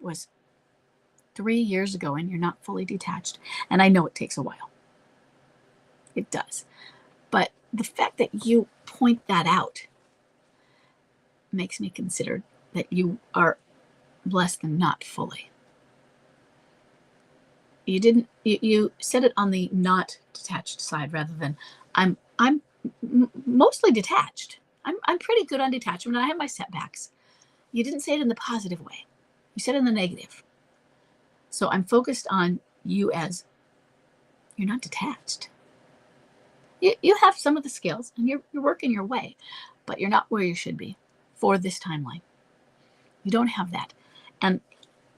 Speaker 1: was 3 years ago, and you're not fully detached. And I know it takes a while. It does. But the fact that you point that out makes me consider that you are less than not fully. You said it on the not detached side rather than I'm mostly detached. I'm pretty good on detachment, and I have my setbacks. You didn't say it in the positive way. You said it in the negative. So I'm focused on you as you're not detached. You have some of the skills, and you're working your way, but you're not where you should be for this timeline. You don't have that. And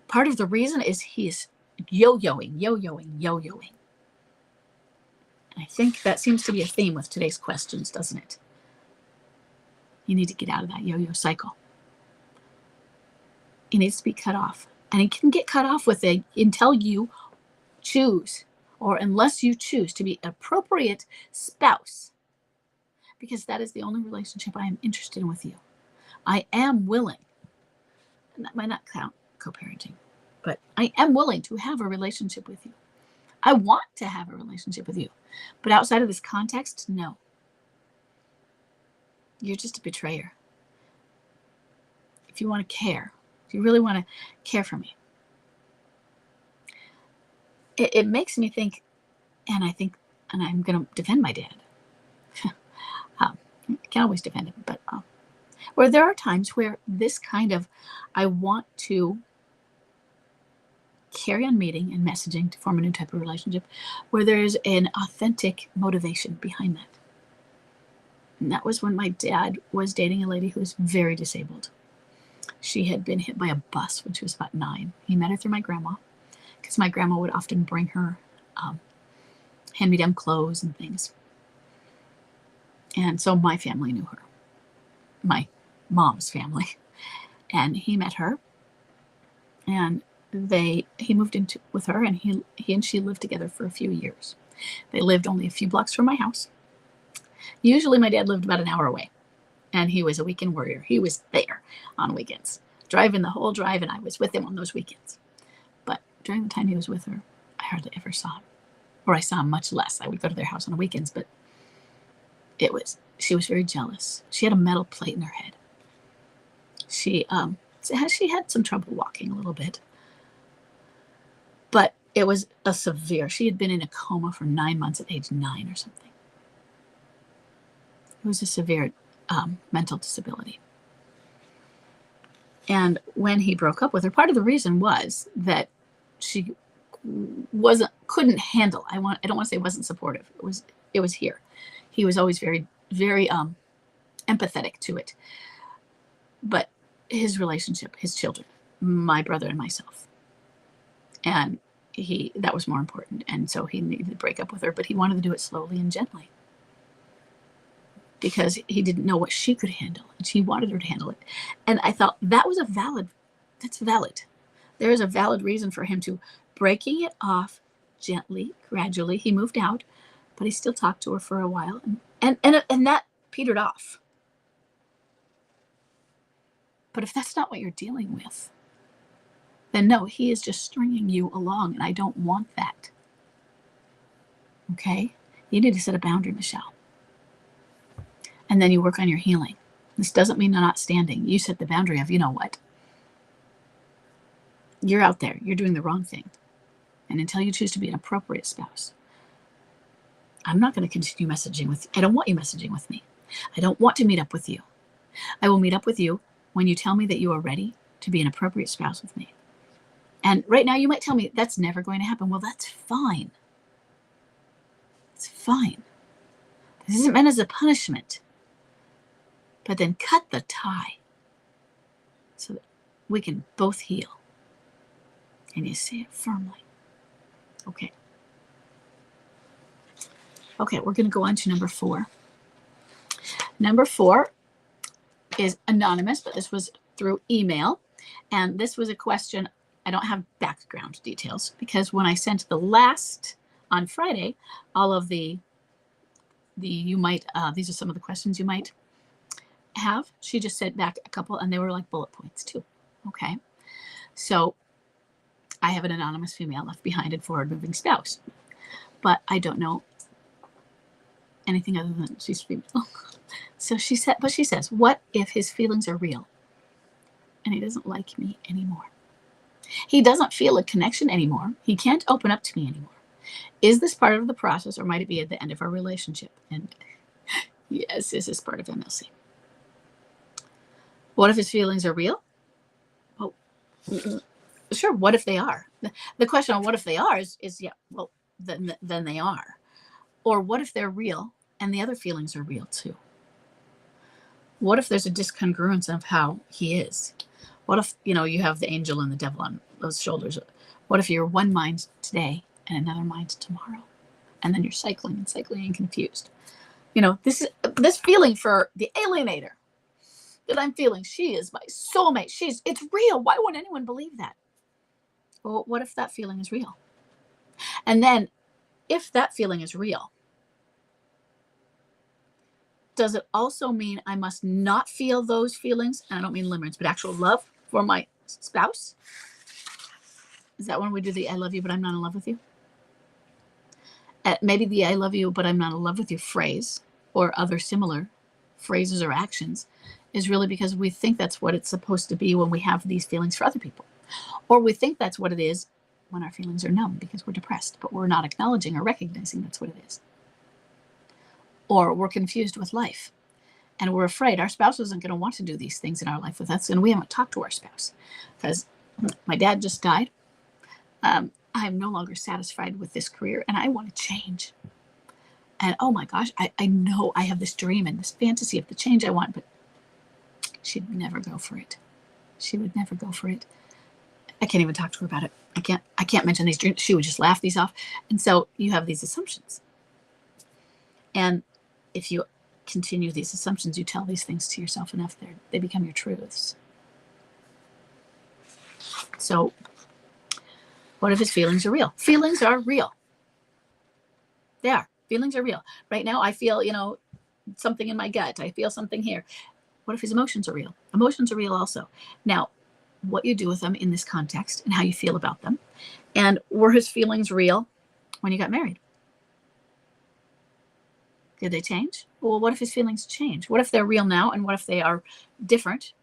Speaker 1: part of the reason is he's yo-yoing. And I think that seems to be a theme with today's questions, doesn't it? You need to get out of that yo-yo cycle. He needs to be cut off. And he can get cut off with it until you choose, or unless you choose to be an appropriate spouse, because that is the only relationship I am interested in with you. I am willing, and that might not count co-parenting, but I am willing to have a relationship with you. I want to have a relationship with you, but outside of this context, no. You're just a betrayer. If you want to care, if you really want to care for me, it makes me think, and I'm going to defend my dad. I can't always defend him, but where there are times where this kind of, I want to carry on meeting and messaging to form a new type of relationship, where there's an authentic motivation behind that. And that was when my dad was dating a lady who was very disabled. She had been hit by a bus when she was about 9. He met her through my grandma, because my grandma would often bring her hand-me-down clothes and things. And so my family knew her, my mom's family. And he met her, and he moved into with her, and he and she lived together for a few years. They lived only a few blocks from my house. Usually my dad lived about an hour away, and he was a weekend warrior. He was there on weekends, driving the whole drive, and I was with him on those weekends. But during the time he was with her, I hardly ever saw him, or I saw him much less. I would go to their house on the weekends, but she was very jealous. She had a metal plate in her head. She had some trouble walking a little bit, but it was she had been in a coma for 9 months at age 9 or something. It was a severe mental disability. And when he broke up with her, part of the reason was that she couldn't handle. I don't want to say wasn't supportive. It was here. He was always very, very empathetic to it. But his relationship, his children, my brother and myself, and that was more important. And so he needed to break up with her, but he wanted to do it slowly and gently, because he didn't know what she could handle, and she wanted her to handle it. And I thought that was a valid That's valid. There is a valid reason for him to breaking it off gently, gradually. He moved out, but he still talked to her for a while, and that petered off. But if that's not what you're dealing with, then no, he is just stringing you along, and I don't want that. Okay? You need to set a boundary, Michelle. And then you work on your healing. This doesn't mean they're not standing. You set the boundary of, you know what? You're out there. You're doing the wrong thing. And until you choose to be an appropriate spouse, I'm not going to continue messaging with you. I don't want you messaging with me. I don't want to meet up with you. I will meet up with you when you tell me that you are ready to be an appropriate spouse with me. And right now you might tell me that's never going to happen. Well, that's fine. It's fine. This isn't meant as a punishment. But then cut the tie so that we can both heal. And you say it firmly. Okay. Okay, we're going to go on to number 4. Number 4 is anonymous, but this was through email. And this was a question. I don't have background details because when I sent the last on Friday, all of the you might, these are some of the questions you might have. She just sent back a couple and they were like bullet points too. Okay. So I have an anonymous female left behind and forward moving spouse, but I don't know anything other than she's female. So she says, what if his feelings are real and he doesn't like me anymore? He doesn't feel a connection anymore. He can't open up to me anymore. Is this part of the process or might it be at the end of our relationship? And yes, this is part of MLC. What if his feelings are real? Well, sure. What if they are? The question on what if they are is yeah, well, then they are. Or what if they're real and the other feelings are real too? What if there's a discongruence of how he is? What if, you have the angel and the devil on those shoulders? What if you're one mind today and another mind tomorrow? And then you're cycling and confused. This feeling for the alienator that I'm feeling, she is my soulmate. It's real. Why would anyone believe that? Well, what if that feeling is real? And then if that feeling is real, does it also mean I must not feel those feelings? And I don't mean limerence, but actual love for my spouse? Is that when we do the I love you, but I'm not in love with you? Maybe the I love you, but I'm not in love with you phrase or other similar phrases or actions is really because we think that's what it's supposed to be when we have these feelings for other people. Or we think that's what it is when our feelings are numb because we're depressed, but we're not acknowledging or recognizing that's what it is. Or we're confused with life and we're afraid our spouse isn't going to want to do these things in our life with us. And we haven't talked to our spouse because my dad just died. I'm no longer satisfied with this career and I want to change. And oh my gosh, I know I have this dream and this fantasy of the change I want, but she'd never go for it. She would never go for it. I can't even talk to her about it. I can't mention these dreams. She would just laugh these off. And so you have these assumptions. And if you continue these assumptions, you tell these things to yourself enough, they become your truths. So what if his feelings are real? Feelings are real. They are. Feelings are real. Right now, I feel, something in my gut. I feel something here. What if his emotions are real? Emotions are real also. Now, what you do with them in this context and how you feel about them. And were his feelings real when you got married? Did they change? Well, what if his feelings change? What if they're real now? And what if they are different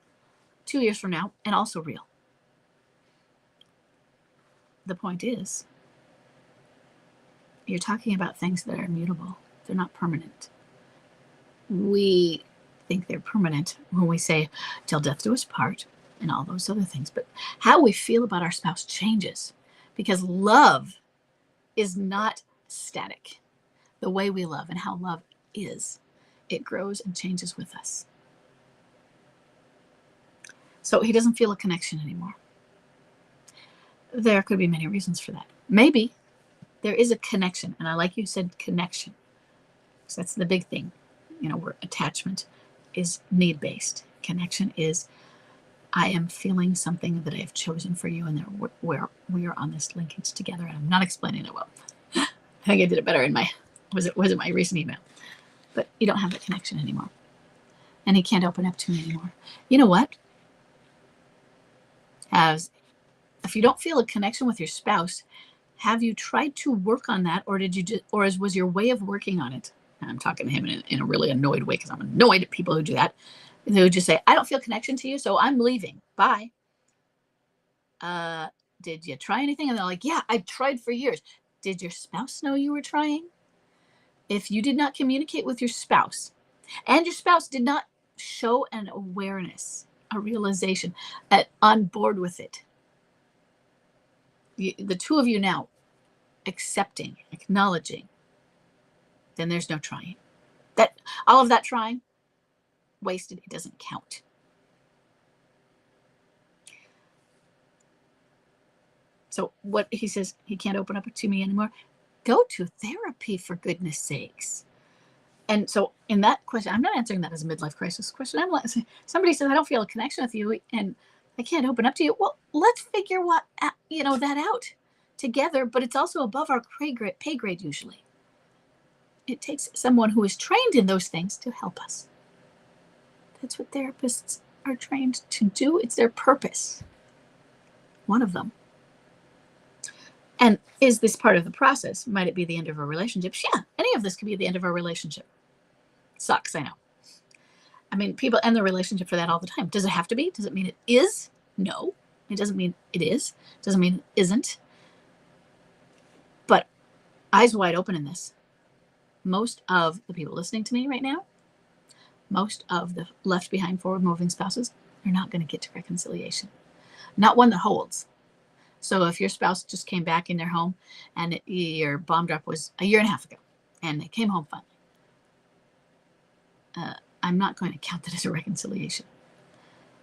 Speaker 1: 2 years from now and also real? The point is, you're talking about things that are immutable. They're not permanent. We think they're permanent when we say, till death do us part and all those other things. But how we feel about our spouse changes because love is not static. The way we love and how love is, it grows and changes with us. So he doesn't feel a connection anymore. There could be many reasons for that. Maybe there is a connection. And I like you said connection. So that's the big thing. Where attachment is need-based. Connection is I am feeling something that I have chosen for you, and where we are on this linkage together. And I'm not explaining it well. I think I did it better in my was it my recent email. But you don't have that connection anymore, and he can't open up to me anymore. You know what? If you don't feel a connection with your spouse, have you tried to work on that, or was your way of working on it? And I'm talking to him in a really annoyed way, because I'm annoyed at people who do that. They would just say, I don't feel connection to you, so I'm leaving. Bye. Did you try anything? And they're like, yeah, I've tried for years. Did your spouse know you were trying? If you did not communicate with your spouse, and your spouse did not show an awareness, a realization, on board with it, the two of you now accepting, acknowledging, then there's no trying. That all of that trying, wasted. It doesn't count. So what he says, he can't open up to me anymore. Go to therapy, for goodness sakes. And so in that question, I'm not answering that as a midlife crisis question. I'm like, somebody says, I don't feel a connection with you and I can't open up to you. Well, let's figure that out together. But it's also above our pay grade usually. It takes someone who is trained in those things to help us. That's what therapists are trained to do. It's their purpose. One of them. And is this part of the process? Might it be the end of a relationship? Yeah, any of this could be the end of a relationship. Sucks, I know. I mean, people end their relationship for that all the time. Does it have to be? Does it mean it is? No. It doesn't mean it is. It doesn't mean it isn't. But eyes wide open in this. Most of the people listening to me right now, most of the left behind forward moving spouses are not going to get to reconciliation. Not one that holds. So if your spouse just came back in their home and your bomb drop was a year and a half ago and they came home finally, I'm not going to count that as a reconciliation.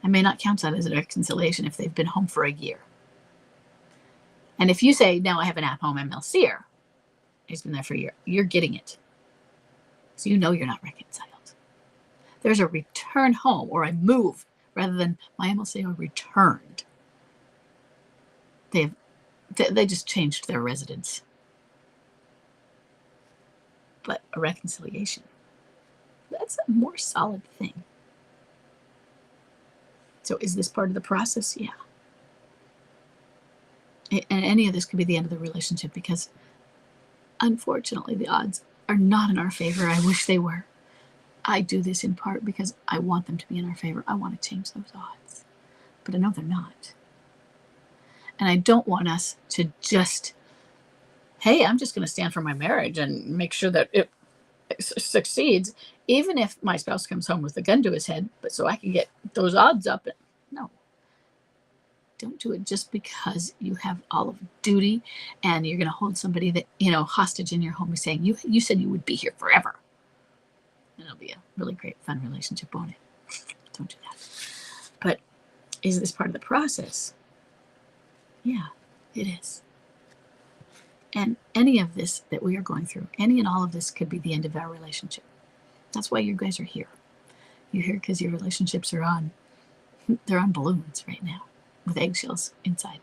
Speaker 1: I may not count that as a reconciliation if they've been home for a year. And if you say, now I have an at-home MLCer, he's been there for a year, you're getting it. So you know you're not reconciled. There's a return home or a move rather than my MLCer returned. They just changed their residence. But a reconciliation, that's a more solid thing. So is this part of the process? Yeah. And any of this could be the end of the relationship because unfortunately the odds are not in our favor. I wish they were. I do this in part because I want them to be in our favor. I want to change those odds. But I know they're not. And I don't want us to just, hey, I'm just going to stand for my marriage and make sure that it succeeds, even if my spouse comes home with a gun to his head, but so I can get those odds up. No. Don't do it just because you have all of duty and you're going to hold somebody that, hostage in your home and saying, you said you would be here forever. And it'll be a really great, fun relationship, won't it? Don't do that. But is this part of the process? Yeah, it is. And any of this that we are going through, any and all of this could be the end of our relationship. That's why you guys are here. You're here because your relationships are on balloons right now with eggshells inside.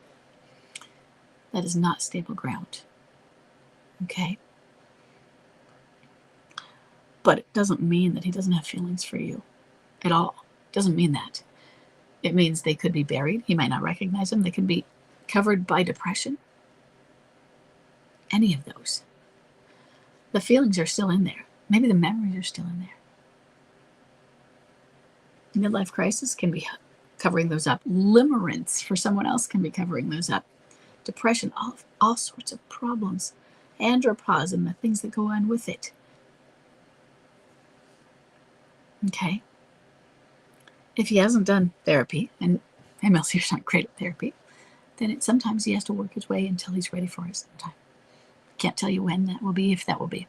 Speaker 1: That is not stable ground. Okay? But it doesn't mean that he doesn't have feelings for you at all. It doesn't mean that. It means they could be buried. He might not recognize them. They could be covered by depression. Any of those. The feelings are still in there. Maybe the memories are still in there. Midlife crisis can be covering those up. Limerence for someone else can be covering those up. Depression, all sorts of problems. Andropause and the things that go on with it. Okay. If he hasn't done therapy, and MLCers aren't great at therapy, then sometimes he has to work his way until he's ready for his time. Can't tell you when that will be, if that will be.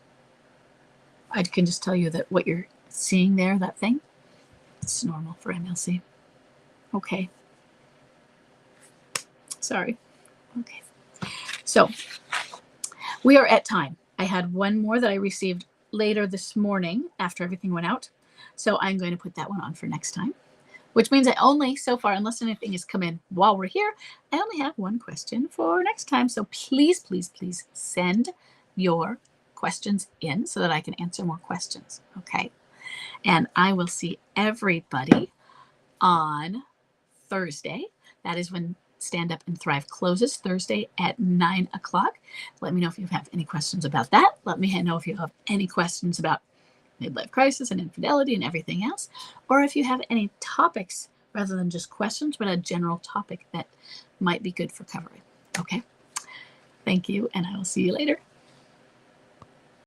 Speaker 1: I can just tell you that what you're seeing there, that thing, it's normal for MLC. Okay. Sorry. Okay. So we are at time. I had one more that I received later this morning after everything went out. So I'm going to put that one on for next time. which means I only, so far, unless anything has come in while we're here, I only have one question for next time. So please, please, please send your questions in so that I can answer more questions. Okay. And I will see everybody on Thursday. That is when Stand Up and Thrive closes, Thursday at 9 o'clock. Let me know if you have any questions about that. Let me know if you have any questions about midlife crisis and infidelity and everything else, or if you have any topics rather than just questions, but a general topic that might be good for covering. Okay. Thank you, and I will see you later.